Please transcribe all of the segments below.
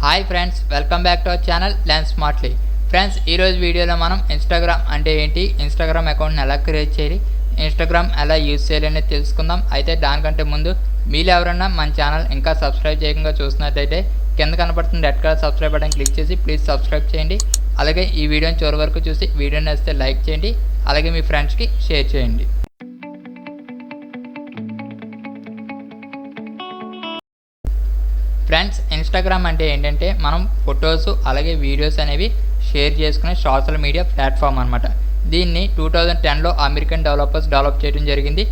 Hi friends, welcome back to our channel learn smartly. Friends, ఈరోజు వీడియోలో మనం Instagram అంటే ఏంటి, ఇన్స్టాగ్రామ్ అకౌంట్ని ఎలా క్రియేట్ చేయాలి, ఇన్స్టాగ్రామ్ ఎలా యూజ్ చేయాలి అనేది తెలుసుకుందాం. అయితే దానికంటే ముందు మీరు ఎవరన్నా మన ఛానల్ ఇంకా సబ్స్క్రైబ్ చేయకుండా చూసినట్లయితే కింద కనపడుతున్న red colour subscribe button click చేసి ప్లీజ్ సబ్స్క్రైబ్ చేయండి. అలాగే ఈ వీడియోని చివరి వరకు చూసి వీడియోని నచ్చితే లైక్ చేయండి. అలాగే మీ ఫ్రెండ్స్కి షేర్ చేయండి. ఫ్రెండ్స్, ఇన్స్టాగ్రామ్ అంటే ఏంటంటే మనం ఫొటోస్ అలాగే వీడియోస్ అనేవి షేర్ చేసుకునే సోషల్ మీడియా ప్లాట్ఫామ్ అనమాట. దీన్ని 2010లో అమెరికన్ డెవలపర్స్ డెవలప్ చేయడం జరిగింది.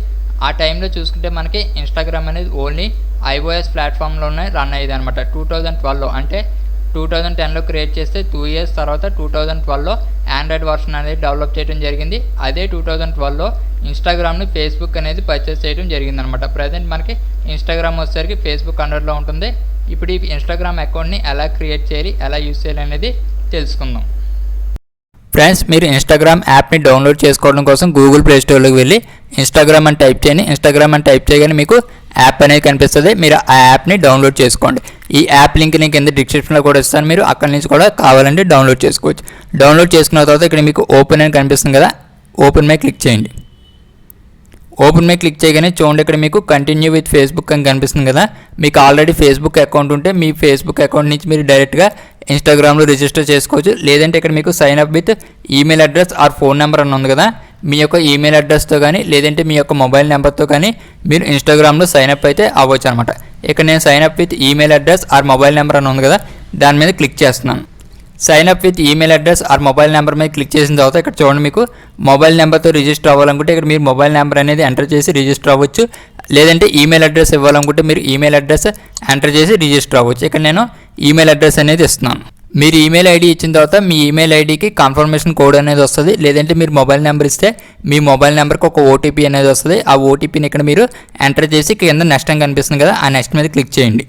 ఆ టైంలో చూసుకుంటే మనకి ఇన్స్టాగ్రామ్ అనేది ఓన్లీ iOS ప్లాట్ఫామ్లోనే రన్ అయ్యేది అనమాట. 2012లో అంటే 2010లో క్రియేట్ చేస్తే 2 years తర్వాత 2012లో ఆండ్రాయిడ్ వర్షన్ అనేది డెవలప్ చేయడం జరిగింది. అదే 2012లో ఇన్స్టాగ్రామ్ని ఫేస్బుక్ అనేది పర్చేస్ చేయడం జరిగిందనమాట. ప్రజెంట్ మనకి ఇన్స్టాగ్రామ్ వచ్చేసరికి ఫేస్బుక్ అండర్లో ఉంటుంది. ఇప్పుడు ఈ ఇన్స్టాగ్రామ్ అకౌంట్ని ఎలా క్రియేట్ చేయాలి, ఎలా యూజ్ చేయాలి అనేది తెలుసుకుందాం. ఫ్రెండ్స్, మీరు ఇన్స్టాగ్రామ్ యాప్ని డౌన్లోడ్ చేసుకోవడం కోసం గూగుల్ ప్లే స్టోర్లోకి వెళ్ళి ఇన్స్టాగ్రామ్ అని టైప్ చేయండి. ఇన్స్టాగ్రామ్ అని టైప్ చేయగానే మీకు యాప్ అనేది కనిపిస్తుంది. మీరు ఆ యాప్ని డౌన్లోడ్ చేసుకోండి. ఈ యాప్ లింక్ నేను కింద డిస్క్రిప్షన్లో కూడా ఇస్తాను. మీరు అక్కడి నుంచి కూడా కావాలంటే డౌన్లోడ్ చేసుకోవచ్చు. డౌన్లోడ్ చేసుకున్న తర్వాత ఇక్కడ మీకు ఓపెన్ అని కనిపిస్తుంది కదా, ఓపెన్ మీద క్లిక్ చేయండి. ఓపెన్ మీద క్లిక్ చేయగానే చూడండి, ఇక్కడ మీకు కంటిన్యూ విత్ ఫేస్బుక్ అని కనిపిస్తుంది కదా. మీకు ఆల్రెడీ ఫేస్బుక్ అకౌంట్ ఉంటే మీ ఫేస్బుక్ అకౌంట్ నుంచి మీరు డైరెక్ట్గా ఇన్స్టాగ్రామ్లో రిజిస్టర్ చేసుకోవచ్చు. లేదంటే ఇక్కడ మీకు sign up with email address or phone number అని ఉంది కదా, మీ యొక్క ఈమెయిల్ అడ్రస్తో కానీ లేదంటే మీ యొక్క మొబైల్ నెంబర్తో కానీ మీరు ఇన్స్టాగ్రామ్లో సైన్ అప్ అయితే అవ్వచ్చు అనమాట. ఇక్కడ నేను sign up with email address or mobile number అని ఉంది కదా, దాని మీద క్లిక్ చేస్తున్నాను. Sign up with email address or mobile number మీద క్లిక్ చేసిన తర్వాత ఇక్కడ చూడండి, మీకు మొబైల్ నెంబర్తో రిజిస్టర్ అవ్వాలనుకుంటే ఇక్కడ మీరు మొబైల్ నెంబర్ అనేది ఎంటర్ చేసి రిజిస్టర్ అవ్వచ్చు. లేదంటే ఈమెయిల్ అడ్రస్ ఇవ్వాలనుకుంటే మీరు ఈమెయిల్ అడ్రస్ ఎంటర్ చేసి రిజిస్టర్ అవ్వచ్చు. ఇక్కడ నేను ఈమెయిల్ అడ్రస్ అనేది ఇస్తున్నాను. మీరు ఈమెయిల్ ఐడి ఇచ్చిన తర్వాత మీ ఈమెయిల్ ఐడికి కన్ఫర్మేషన్ కోడ్ అనేది వస్తుంది. లేదంటే మీరు మొబైల్ నెంబర్ ఇస్తే మీ మొబైల్ నెంబర్కి ఒక ఓటీపీ అనేది వస్తుంది. ఆ ఓటీపీని ఇక్కడ మీరు ఎంటర్ చేసి కింద నెక్స్ట్ అని కనిపిస్తుంది కదా, ఆ నెక్స్ట్ మీద క్లిక్ చేయండి.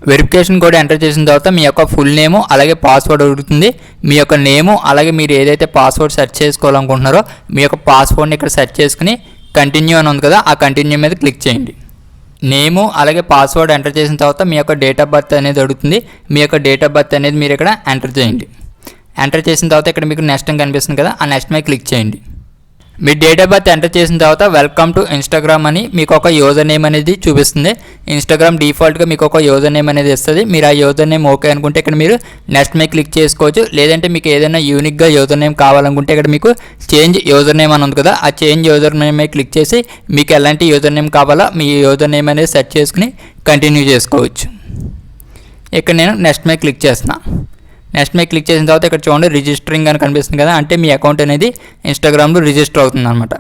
వెరిఫికేషన్ కోడ్ ఎంటర్ చేసిన తర్వాత మీ యొక్క ఫుల్ నేము అలాగే పాస్వర్డ్ అడుగుతుంది. మీ యొక్క నేము అలాగే మీరు ఏదైతే పాస్వర్డ్ సెర్చ్ చేసుకోవాలనుకుంటున్నారో మీ యొక్క పాస్వర్డ్ని ఇక్కడ సెర్చ్ చేసుకుని కంటిన్యూ అని ఉంది కదా, ఆ కంటిన్యూ మీద క్లిక్ చేయండి. నేము అలాగే పాస్వర్డ్ ఎంటర్ చేసిన తర్వాత మీ యొక్క డేట్ ఆఫ్ బర్త్ అనేది అడుగుతుంది. మీ యొక్క డేట్ ఆఫ్ బర్త్ అనేది మీరు ఇక్కడ ఎంటర్ చేయండి. ఎంటర్ చేసిన తర్వాత ఇక్కడ మీకు నెక్స్ట్ అని కనిపిస్తుంది కదా, ఆ నెక్స్ట్ మీద క్లిక్ చేయండి. మీ డేట్ ఆఫ్ బర్త్ ఎంటర్ చేసిన తర్వాత వెల్కమ్ టు ఇన్స్టాగ్రామ్ అని మీకు ఒక యూజర్ నేమ్ అనేది చూపిస్తుంది. ఇన్స్టాగ్రామ్ డిఫాల్ట్గా మీకు ఒక యూజర్ నేమ్ అనేది ఇస్తుంది. మీరు ఆ యూజర్ నేమ్ ఓకే అనుకుంటే ఇక్కడ మీరు నెక్స్ట్ మీద క్లిక్ చేసుకోవచ్చు. లేదంటే మీకు ఏదైనా యూనిక్గా యూజర్ నేమ్ కావాలనుకుంటే ఇక్కడ మీకు చేంజ్ యూజర్ నేమ్ అని ఉంది కదా, ఆ చేంజ్ యూజర్ నేమ్ మీద క్లిక్ చేసి మీకు ఎలాంటి యూజర్ నేమ్ కావాలో మీ యూజర్ నేమ్ అనేది సెర్చ్ చేసుకుని కంటిన్యూ చేసుకోవచ్చు. ఇక్కడ నేను నెక్స్ట్ మీద క్లిక్ చేస్తున్నా. నెక్స్ట్ మీద క్లిక్ చేసిన తర్వాత ఇక్కడ చూడండి రిజిస్టరింగ్ అని కనిపిస్తుంది కదా, అంటే మీ అకౌంట్ అనేది ఇన్స్టాగ్రామ్లో రిజిస్టర్ అవుతుంది అనమాట.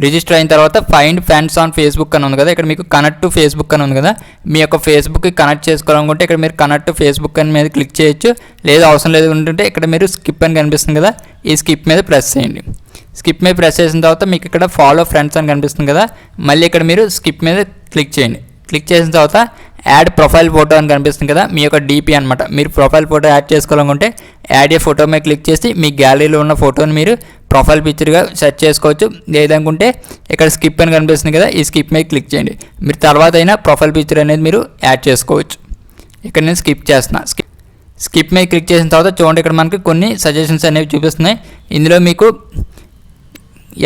రిజిస్టర్ అయిన తర్వాత ఫైండ్ ఫ్రెండ్స్ ఆన్ ఫేస్బుక్ అని ఉంది కదా, ఇక్కడ మీకు కనెక్ట్ టు ఫేస్బుక్ అని ఉంది కదా, మీ యొక్క ఫేస్బుక్కి కనెక్ట్ చేసుకోవాలనుకుంటే ఇక్కడ మీరు కనెక్ట్ టు ఫేస్బుక్ అని మీద క్లిక్ చేయొచ్చు. లేదా అవసరం లేదు ఉంటుంటే ఇక్కడ మీరు స్కిప్ అని కనిపిస్తుంది కదా, ఈ స్కిప్ మీద ప్రెస్ చేయండి. స్కిప్ మీద ప్రెస్ చేసిన తర్వాత మీకు ఇక్కడ ఫాలో ఫ్రెండ్స్ అని కనిపిస్తుంది కదా, మళ్ళీ ఇక్కడ మీరు స్కిప్ మీద క్లిక్ చేయండి. క్లిక్ చేసిన తర్వాత యాడ్ ప్రొఫైల్ ఫోటో అని కనిపిస్తుంది కదా, మీ యొక్క డీపీ అనమాట. మీరు ప్రొఫైల్ ఫోటో యాడ్ చేసుకోవాలనుకుంటే యాడ్ ఏ ఫోటో మీద క్లిక్ చేసి మీ గ్యాలరీలో ఉన్న ఫోటోని మీరు ప్రొఫైల్ పిక్చర్గా సెట్ చేసుకోవచ్చు. లేదనుకుంటే ఇక్కడ స్కిప్ అని కనిపిస్తుంది కదా, ఈ స్కిప్ మీద క్లిక్ చేయండి. మీరు తర్వాత అయినా ప్రొఫైల్ పిక్చర్ అనేది మీరు యాడ్ చేసుకోవచ్చు. ఇక్కడ నేను స్కిప్ చేస్తున్నా. స్కిప్ మీద క్లిక్ చేసిన తర్వాత చూడండి, ఇక్కడ మనకి కొన్ని సజెషన్స్ అనేవి చూపిస్తున్నాయి. ఇందులో మీకు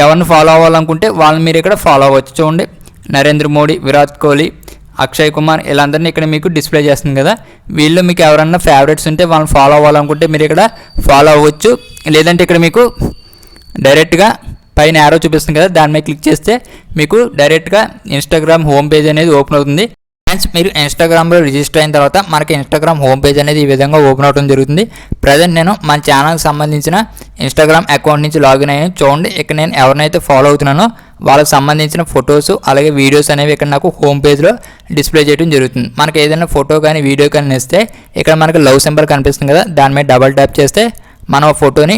ఎవరిని ఫాలో అవ్వాలనుకుంటే వాళ్ళని మీరు ఇక్కడ ఫాలో అవ్వచ్చు. చూడండి, నరేంద్ర మోడీ, విరాట్ కోహ్లీ, అక్షయ్ కుమార్ వీళ్ళందరినీ ఇక్కడ మీకు డిస్ప్లే చేస్తుంది కదా. వీళ్ళు మీకు ఎవరన్నా ఫేవరెట్స్ ఉంటే వాళ్ళని ఫాలో అవ్వాలనుకుంటే మీరు ఇక్కడ ఫాలో అవ్వచ్చు. లేదంటే ఇక్కడ మీకు డైరెక్ట్గా పైన యారో చూపిస్తుంది కదా, దాని మీద క్లిక్ చేస్తే మీకు డైరెక్ట్గా ఇన్స్టాగ్రామ్ హోమ్ పేజ్ అనేది ఓపెన్ అవుతుంది. ఫ్రెండ్స్, మీరు ఇన్స్టాగ్రామ్లో రిజిస్టర్ అయిన తర్వాత మనకి ఇన్స్టాగ్రామ్ హోమ్ పేజ్ అనేది ఈ విధంగా ఓపెన్ అవడం జరుగుతుంది. ప్రజెంట్ నేను మన ఛానల్కి సంబంధించిన ఇన్స్టాగ్రామ్ అకౌంట్ నుంచి లాగిన్ అయ్యాను. చూడండి, ఇక్కడ నేను ఎవరినైతే ఫాలో అవుతున్నానో వాళ్ళకి సంబంధించిన ఫొటోస్ అలాగే వీడియోస్ అనేవి ఇక్కడ నాకు హోమ్ పేజ్లో డిస్ప్లే చేయడం జరుగుతుంది. మనకి ఏదైనా ఫోటో కానీ వీడియో కానీ ఇస్తే ఇక్కడ మనకి లవ్ సింబల్ కనిపిస్తుంది కదా, దాని మీద డబల్ ట్యాప్ చేస్తే మనం ఆ ఫోటోని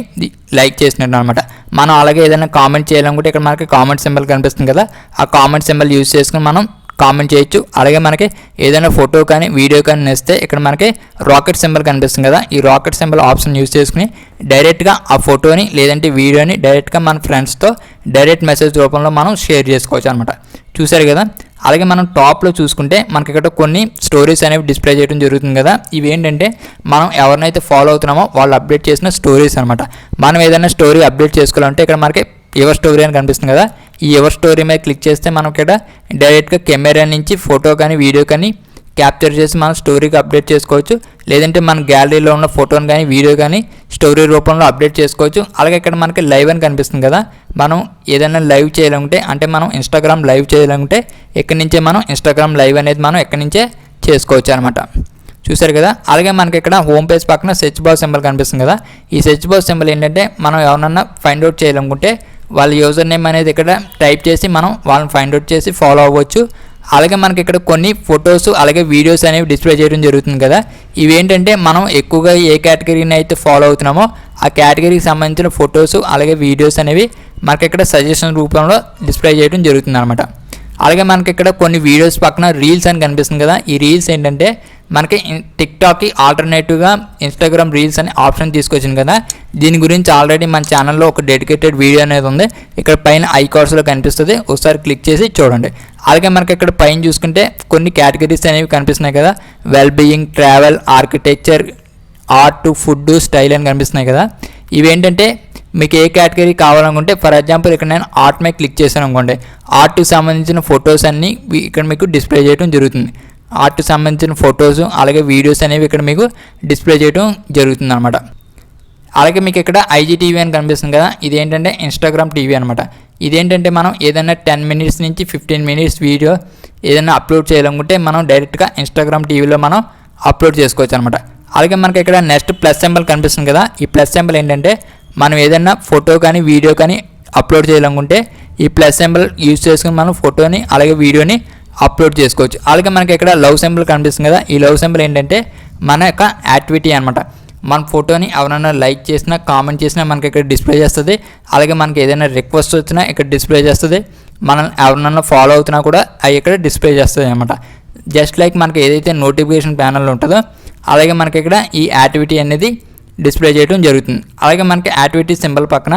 లైక్ చేసినట్టు అనమాట. మనం అలాగే ఏదైనా కామెంట్ చేయాలనుకుంటే ఇక్కడ మనకి కామెంట్ సింబల్ కనిపిస్తుంది కదా, ఆ కామెంట్ సింబల్ యూజ్ చేసుకుని మనం కామెంట్ చేయొచ్చు. అలాగే మనకి ఏదైనా ఫోటో కానీ వీడియో కానీ ఇస్తే ఇక్కడ మనకి రాకెట్ సింబల్ కనిపిస్తుంది కదా, ఈ రాకెట్ సింబల్ ఆప్షన్ యూజ్ చేసుకుని డైరెక్ట్గా ఆ ఫోటోని లేదంటే వీడియోని డైరెక్ట్గా మన ఫ్రెండ్స్తో డైరెక్ట్ మెసేజ్ రూపంలో మనం షేర్ చేసుకోవచ్చు అనమాట. చూసారు కదా, అలాగే మనం టాప్లో చూసుకుంటే మనకి ఇక్కడ కొన్ని స్టోరీస్ అనేవి డిస్ప్లే చేయడం జరుగుతుంది కదా. ఇవి ఏంటంటే మనం ఎవరినైతే ఫాలో అవుతున్నామో వాళ్ళు అప్డేట్ చేసిన స్టోరీస్ అనమాట. మనం ఏదైనా స్టోరీ అప్డేట్ చేసుకోవాలంటే ఇక్కడ మనకి ఎవర్ స్టోరీ అని కనిపిస్తుంది కదా. ఈ ఎవర్ స్టోరీ మీద క్లిక్ చేస్తే మనం ఇక్కడ డైరెక్ట్గా కెమెరా నుంచి ఫోటో కానీ వీడియో కానీ క్యాప్చర్ చేసి మనం స్టోరీకి అప్డేట్ చేసుకోవచ్చు. లేదంటే మన గ్యాలరీలో ఉన్న ఫోటోని కానీ వీడియో కానీ స్టోరీ రూపంలో అప్డేట్ చేసుకోవచ్చు. అలాగే ఇక్కడ మనకి లైవ్ అని కనిపిస్తుంది కదా. మనం ఏదైనా లైవ్ చేయాలంటే అంటే మనం ఇన్స్టాగ్రామ్ లైవ్ చేయాలంటే ఎక్కడి నుంచే మనం ఇన్స్టాగ్రామ్ లైవ్ అనేది మనం ఎక్కడి నుంచే చేసుకోవచ్చు అనమాట. చూసారు కదా. అలాగే మనకి ఇక్కడ హోమ్ పేజ్ పక్కన సెర్చ్ బాక్స్ సింబల్ కనిపిస్తుంది కదా. ఈ సెర్చ్ బాక్స్ సింబల్ ఏంటంటే మనం ఎవరన్నా ఫైండ్ అవుట్ చేయాలనుకుంటే వాళ్ళ యూజర్ నేమ్ అనేది ఇక్కడ టైప్ చేసి మనం వాళ్ళని ఫైండ్ అవుట్ చేసి ఫాలో అవ్వచ్చు. అలాగే మనకి ఇక్కడ కొన్ని ఫొటోస్ అలాగే వీడియోస్ అనేవి డిస్ప్లే చేయడం జరుగుతుంది కదా. ఇవేంటంటే మనం ఎక్కువగా ఏ కేటగిరీని అయితే ఫాలో అవుతున్నామో ఆ కేటగిరీకి సంబంధించిన ఫొటోస్ అలాగే వీడియోస్ అనేవి మనకి ఇక్కడ సజెషన్ రూపంలో డిస్ప్లే చేయడం జరుగుతుంది అనమాట. అలాగే మనకి ఇక్కడ కొన్ని వీడియోస్ పక్కన రీల్స్ అని కనిపిస్తుంది కదా. ఈ రీల్స్ ఏంటంటే మనకి టిక్టాక్కి ఆల్టర్నేటివ్గా ఇన్స్టాగ్రామ్ రీల్స్ అనే ఆప్షన్ తీసుకొచ్చింది కదా. దీని గురించి ఆల్రెడీ మన ఛానల్లో ఒక డెడికేటెడ్ వీడియో అనేది ఉంది. ఇక్కడ పైన ఐకార్డ్స్లో కనిపిస్తుంది, ఒకసారి క్లిక్ చేసి చూడండి. అలాగే మనకి ఇక్కడ పైన చూసుకుంటే కొన్ని కేటగిరీస్ అనేవి కనిపిస్తున్నాయి కదా. Well being, travel, architecture, art, food, style అని కనిపిస్తున్నాయి కదా. ఇవేంటంటే మీకు ఏ కేటగిరీ కావాలనుకుంటే ఫర్ ఎగ్జాంపుల్ ఇక్కడ నేను ఆర్ట్ మీద క్లిక్ చేశాను అనుకోండి, ఆర్ట్కి సంబంధించిన ఫొటోస్ అన్నీ ఇక్కడ మీకు డిస్ప్లే చేయడం జరుగుతుంది. ఆర్ట్కి సంబంధించిన ఫొటోస్ అలాగే వీడియోస్ అనేవి ఇక్కడ మీకు డిస్ప్లే చేయడం జరుగుతుంది అనమాట. అలాగే మీకు ఇక్కడ ఐజీటీవీ అని కనిపిస్తుంది కదా. ఇదేంటంటే ఇన్స్టాగ్రామ్ టీవీ అనమాట. ఇదేంటంటే మనం ఏదైనా 10 మినిట్స్ నుంచి 15 మినిట్స్ వీడియో ఏదైనా అప్లోడ్ చేయాలనుకుంటే మనం డైరెక్ట్గా ఇన్స్టాగ్రామ్ టీవీలో మనం అప్లోడ్ చేసుకోవచ్చు అనమాట. అలాగే మనకి ఇక్కడ నెక్స్ట్ ప్లస్ సింబల్ కనిపిస్తుంది కదా. ఈ ప్లస్ సింబల్ ఏంటంటే మనం ఏదైనా ఫోటో కానీ వీడియో కానీ అప్లోడ్ చేయాలనుకుంటే ఈ ప్లస్ సింబల్ యూజ్ చేసుకుని మనం ఫోటోని అలాగే వీడియోని అప్లోడ్ చేసుకోవచ్చు. అలాగే మనకి ఇక్కడ లవ్ సింబల్ కనిపిస్తుంది కదా. ఈ లవ్ సింబల్ ఏంటంటే మన యొక్క యాక్టివిటీ అనమాట. మన ఫోటోని ఎవరైనా లైక్ చేసినా కామెంట్ చేసినా మనకి ఇక్కడ డిస్ప్లే చేస్తుంది. అలాగే మనకి ఏదైనా రిక్వెస్ట్ వచ్చినా ఇక్కడ డిస్ప్లే చేస్తుంది. మనం ఎవరినన్నా ఫాలో అవుతున్నా కూడా అవి ఇక్కడ డిస్ప్లే చేస్తుంది అనమాట. జస్ట్ లైక్ మనకి ఏదైతే నోటిఫికేషన్ ప్యానల్ ఉంటుందో అలాగే మనకి ఇక్కడ ఈ యాక్టివిటీ అనేది డిస్ప్లే చేయడం జరుగుతుంది. అలాగే మనకి యాక్టివిటీ సింబల్ పక్కన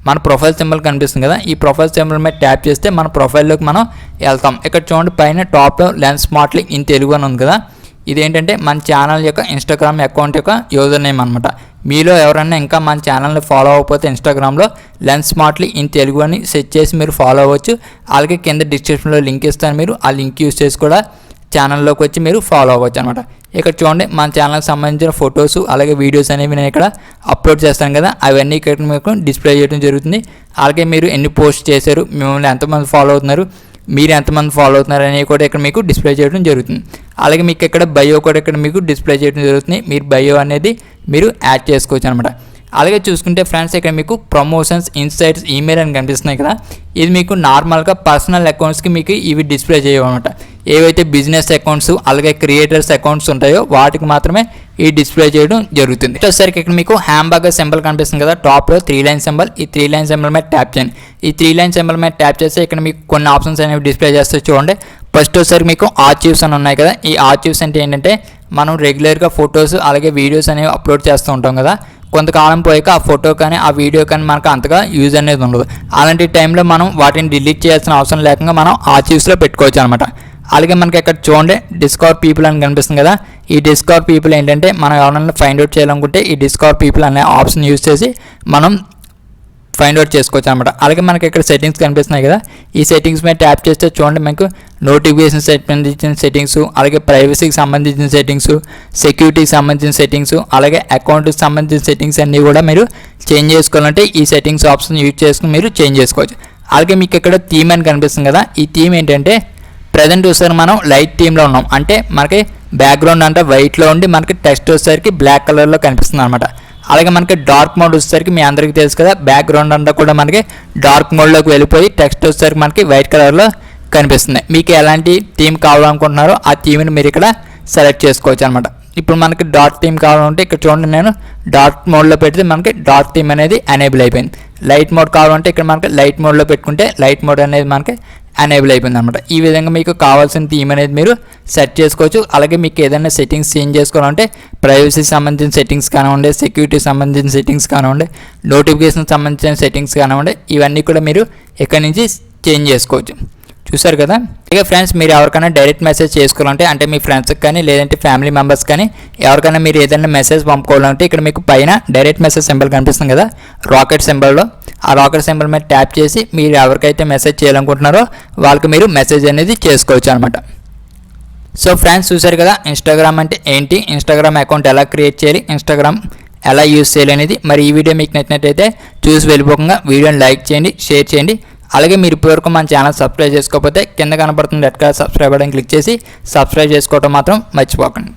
మన ప్రొఫైల్ సింబల్ కనిపిస్తుంది కదా. ఈ ప్రొఫైల్ సింబల్ మీద ట్యాప్ చేస్తే మన ప్రొఫైల్లోకి మనం వెళ్తాం. ఇక్కడ చూడండి పైన టాప్లో లెన్స్ స్మార్ట్లీ ఇన్ తెలుగు అని ఉంది కదా. ఇదేంటంటే మన ఛానల్ యొక్క ఇన్స్టాగ్రామ్ అకౌంట్ యొక్క యూజర్ నేమ్ అనమాట. మీలో ఎవరైనా ఇంకా మన ఛానల్ని ఫాలో అవ్వకపోతే ఇన్స్టాగ్రామ్లో లెన్స్ స్మార్ట్లీ ఇన్ తెలుగు అని సెర్చ్ చేసి మీరు ఫాలో అవ్వచ్చు. అలాగే కింద డిస్క్రిప్షన్లో లింక్ ఇస్తాను, మీరు ఆ లింక్ యూజ్ చేసి కూడా ఛానల్లోకి వచ్చి మీరు ఫాలో అవ్వచ్చు అనమాట. ఇక్కడ చూడండి మన ఛానల్కి సంబంధించిన ఫొటోస్ అలాగే వీడియోస్ అనేవి నేను ఇక్కడ అప్లోడ్ చేస్తాను కదా. అవన్నీ ఇక్కడ మీకు డిస్ప్లే చేయడం జరుగుతుంది. అలాగే మీరు ఎన్ని పోస్ట్ చేశారు, మిమ్మల్ని ఎంతమంది ఫాలో అవుతున్నారు, మీరు ఎంతమంది ఫాలో అవుతున్నారు అనేవి కూడా ఇక్కడ మీకు డిస్ప్లే చేయడం జరుగుతుంది. అలాగే మీకు ఇక్కడ బయో కూడా ఇక్కడ మీకు డిస్ప్లే చేయడం జరుగుతుంది. మీరు బయో అనేది మీరు యాడ్ చేసుకోవచ్చు అనమాట. అలాగే చూసుకుంటే ఫ్రెండ్స్ ఇక్కడ మీకు ప్రమోషన్స్, ఇన్సైట్స్, ఈమెయిల్ అని కనిపిస్తున్నాయి కదా. ఇది మీకు నార్మల్గా పర్సనల్ అకౌంట్స్కి మీకు ఇవి డిస్ప్లే చేయవన్నమాట. ఏవైతే బిజినెస్ అకౌంట్స్ అలాగే క్రియేటర్స్ అకౌంట్స్ ఉంటాయో వాటికి మాత్రమే ఈ డిస్ప్లే చేయడం జరుగుతుంది. వచ్చేసరికి ఇక్కడ మీకు హ్యాంబర్గర్ సింబల్ కనిపిస్తుంది కదా టాప్లో 3 లైన్ సింబల్. ఈ 3 లైన్ సింబల్ మీద ట్యాప్ చేయండి. ఈ 3 లైన్ సింబల్ మీద ట్యాప్ చేస్తే ఇక్కడ మీకు కొన్ని ఆప్షన్స్ అనేవి డిస్ప్లే చేస్తే చూడండి. ఫస్ట్ వచ్చేసరికి మీకు ఆర్చీవ్స్ అని ఉన్నాయి కదా. ఈ ఆర్చీవ్స్ అంటే ఏంటంటే మనం రెగ్యులర్గా ఫొటోస్ అలాగే వీడియోస్ అనేవి అప్లోడ్ చేస్తూ ఉంటాం కదా. కొంతకాలం పోయాక ఆ ఫోటో కానీ ఆ వీడియో కానీ మనకు అంతగా యూజ్ అనేది ఉండదు. అలాంటి టైంలో మనం వాటిని డిలీట్ చేయాల్సిన అవసరం లేకుండా మనం ఆర్చీవ్స్లో పెట్టుకోవచ్చు అనమాట. అలాగే మనకి ఇక్కడ చూడండి డిస్కవర్ పీపుల్ అని కనిపిస్తుంది కదా. ఈ డిస్కవర్ పీపుల్ ఏంటంటే మనం ఎవరైనా ఫైండ్ అవుట్ చేయాలనుకుంటే ఈ డిస్కవర్ పీపుల్ అనే ఆప్షన్ యూజ్ చేసి మనం ఫైండ్ అవుట్ చేసుకోవచ్చు అనమాట. అలాగే మనకి ఇక్కడ సెట్టింగ్స్ కనిపిస్తున్నాయి కదా. ఈ సెట్టింగ్స్ మీద ట్యాప్ చేస్తే చూడండి మీకు నోటిఫికేషన్ సంబంధించిన సెట్టింగ్స్, అలాగే ప్రైవసీకి సంబంధించిన సెట్టింగ్స్, సెక్యూరిటీకి సంబంధించిన సెట్టింగ్స్, అలాగే అకౌంట్కి సంబంధించిన సెట్టింగ్స్ అన్నీ కూడా మీరు చేంజ్ చేసుకోవాలంటే ఈ సెట్టింగ్స్ ఆప్షన్ యూజ్ చేసుకుని మీరు చేంజ్ చేసుకోవచ్చు. అలాగే మీకు ఇక్కడ థీమ్ అని కనిపిస్తుంది కదా. ఈ థీమ్ ఏంటంటే ప్రజెంట్ వచ్చేసరికి మనం లైట్ థీమ్లో ఉన్నాం. అంటే మనకి బ్యాక్గ్రౌండ్ అంతా వైట్లో ఉండి మనకి టెక్స్ట్ వచ్చేసరికి బ్లాక్ కలర్లో కనిపిస్తుంది అనమాట. అలాగే మనకి డార్క్ మోడ్ వచ్చేసరికి మీ అందరికీ తెలుసు కదా, బ్యాక్గ్రౌండ్ అంతా కూడా మనకి డార్క్ మోడ్లోకి వెళ్ళిపోయి టెక్స్ట్ వచ్చేసరికి మనకి వైట్ కలర్లో కనిపిస్తుంది. మీకు ఎలాంటి థీమ్ కావాలనుకుంటున్నారో ఆ థీమ్ని మీరు ఇక్కడ సెలెక్ట్ చేసుకోవచ్చు అనమాట. ఇప్పుడు మనకి డార్క్ థీమ్ కావాలంటే ఇక్కడ చూడండి నేను డార్క్ మోడ్లో పెడితే మనకి డార్క్ థీమ్ అనేది ఎనేబుల్ అయిపోయింది. లైట్ మోడ్ కావాలంటే ఇక్కడ మనకి లైట్ మోడ్లో పెట్టుకుంటే లైట్ మోడ్ అనేది మనకి ఎనేబుల్ అయిపోయింది అనమాట. ఈ విధంగా మీకు కావాల్సిన థీమ్ అనేది మీరు సెట్ చేసుకోవచ్చు. అలాగే మీకు ఏదైనా సెట్టింగ్స్ చేంజ్ చేసుకోవాలంటే ప్రైవసీకి సంబంధించిన సెట్టింగ్స్ కానివ్వండి, సెక్యూరిటీకి సంబంధించిన సెట్టింగ్స్ కానివ్వండి, నోటిఫికేషన్ సంబంధించిన సెట్టింగ్స్ కానివ్వండి, ఇవన్నీ కూడా మీరు ఇక్కడ నుంచి చేంజ్ చేసుకోవచ్చు. చూసారు కదా. ఇక ఫ్రెండ్స్ మీరు ఎవరికైనా డైరెక్ట్ మెసేజ్ చేసుకోవాలంటే అంటే మీ ఫ్రెండ్స్కి కానీ లేదంటే ఫ్యామిలీ మెంబర్స్ కానీ ఎవరికైనా మీరు ఏదైనా మెసేజ్ పంపుకోవాలంటే ఇక్కడ మీకు పైన డైరెక్ట్ మెసేజ్ సింబల్ కనిపిస్తుంది కదా రాకెట్ సింబల్లో, ఆ రాకెట్ సింబల్ మీద ట్యాప్ చేసి మీరు ఎవరికైతే మెసేజ్ చేయాలనుకుంటున్నారో వాళ్ళకి మీరు మెసేజ్ అనేది చేసుకోవచ్చు అనమాట. సో ఫ్రెండ్స్ చూసారు కదా ఇన్స్టాగ్రామ్ అంటే ఏంటి, ఇన్స్టాగ్రామ్ అకౌంట్ ఎలా క్రియేట్ చేయాలి, ఇన్స్టాగ్రామ్ ఎలా యూజ్ చేయాలి అనేది. మరి ఈ వీడియో మీకు నచ్చినట్లయితే చూసి వెళ్ళిపోకుండా వీడియోని లైక్ చేయండి, షేర్ చేయండి. అలాగే మీరు ఇప్పటివరకు మన ఛానల్ సబ్స్క్రైబ్ చేసుకోకపోతే కింద కనపడుతుంది red colour subscribe button click చేసి సబ్స్క్రైబ్ చేసుకోవడం మాత్రం మర్చిపోకండి.